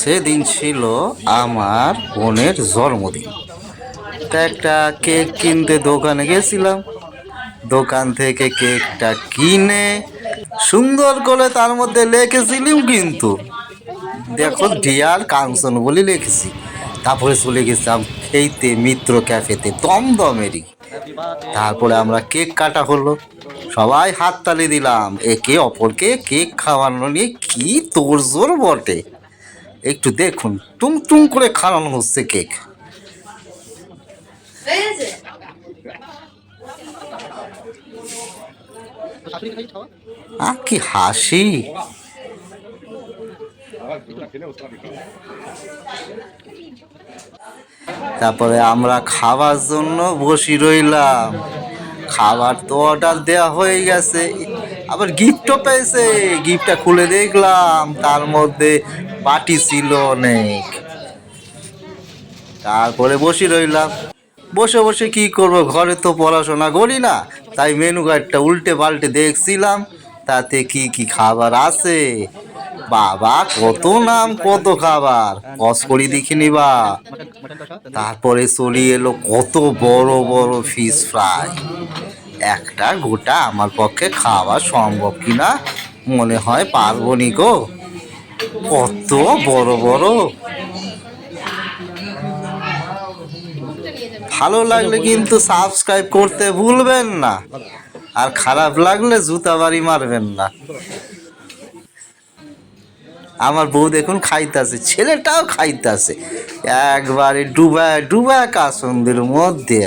সেদিন ছিল আমার বোনের জন্মদিন। তা একটা কেক কিনতে দোকানে গেছিলাম। দোকান থেকে কেকটা কিনে সুন্দর করে তার মধ্যে লিখেছিলাম, কিন্তু দেখো ডিয়ার কাঞ্চন বলে লিখেছি। তারপরে চলে গেছিলাম খেইতে মিত্র ক্যাফেতে দমদমেরই। তারপরে আমরা কেক কাটা হলো, সবাই হাততালি দিলাম, একে অপরকে কেক খাওয়ানো নিয়ে কি তোড়জোড় বটে। একটু দেখুন, টুং টুং করে খাওয়ানো হচ্ছে কেক। কি হাসি! তারপরে আমরা খাওয়ার জন্য বসি রইলাম। খাবার তো অর্ডার দেওয়া হয়ে গেছে, আবার গিফটও পেয়েছে। গিফটটা খুলে দেখলাম তার মধ্যে বাটি ছিল অনেক। তারপরে বসে রইলাম। বসে বসে কি করব, ঘরে তো পড়াশোনা করি না, তাই মেনু কার্ডটা উল্টে পাল্টে দেখছিলাম তাতে কি কি খাবার আছে। বাবা, কত নাম কত খাবার, কস করি দেখিনি বা। তারপরে চলে এলো কত বড় বড় ফিশ ফ্রাই। একটা গোটা আমার পক্ষে খাওয়া সম্ভব কিনা মনে হয় পারবো নি গো, কত বড় বড়। ভালো লাগলে কিন্তু সাবস্ক্রাইব করতে ভুলবেন না, আর খারাপ লাগলে জুতা বাড়ি মারবেন না। আমার বউ দেখুন খাইতেছে, ছেলেটাও খাইতেছে, একবারে ডুবা ডুবা কাসন্দের মধ্যে।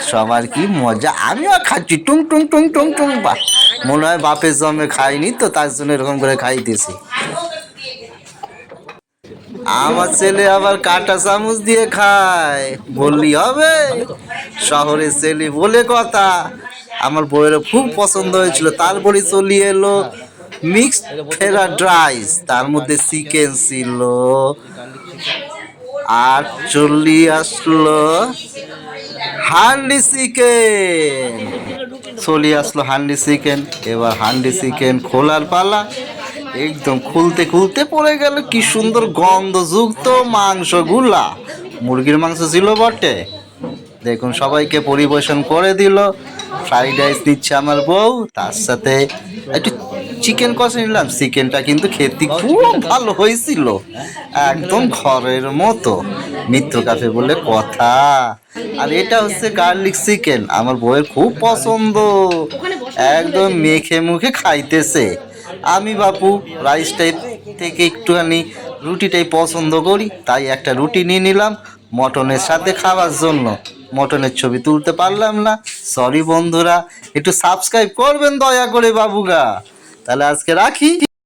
সবার কি মজা, আমিও খাচ্ছি টুং টুং টুং টুং টুং। বা মনে হয় বাপের জন্মে খাইনি তো, তার জন্য এরকম করে খাইতেছি। আমার ছেলে আবার কাঁটা চামচ দিয়ে খায়, বললি হবে? শহরের ছেলে বলে কথা। আমার বউয়েরও খুব পছন্দ হয়েছিল। তারপরে চলে এলো মিক্সড ফ্রাইড রাইস, তার মধ্যে চিকেন ছিল। আর চলে আসলো হান্ডি চিকেন। চলে আসলো হান্ডি চিকেন। এবার হান্ডি চিকেন খোলার পালা। একদম খুলতে খুলতে পড়ে গেল কি সুন্দর গন্ধযুক্ত মাংসগুলা। মুরগির মাংস ছিল বটে। দেখুন সবাইকে পরিবেশন করে দিল। ফ্রাইড রাইস দিচ্ছে আমার বউ, তার সাথে একটু চিকেন কষা নিলাম। চিকেনটা কিন্তু খেতে খুব ভালো হয়েছিল, একদম ঘরের মতো, মিত্র কাফে বলে কথা। আর এটা হচ্ছে গার্লিক চিকেন, আমার বউয়ের খুব পছন্দ, একদম মেখে মুখে খাইতেছে। আমি বাপু রাইসটাই থেকে একটুখানি রুটিটাই পছন্দ করি, তাই একটা রুটি নিয়ে নিলাম মটনের সাথে খাওয়ার জন্য। মটনের ছবি তুলতে পারলাম না, সরি বন্ধুরা। একটু সাবস্ক্রাইব করবেন দয়া করে বাবুগা। তাহলে আজকে রাখি।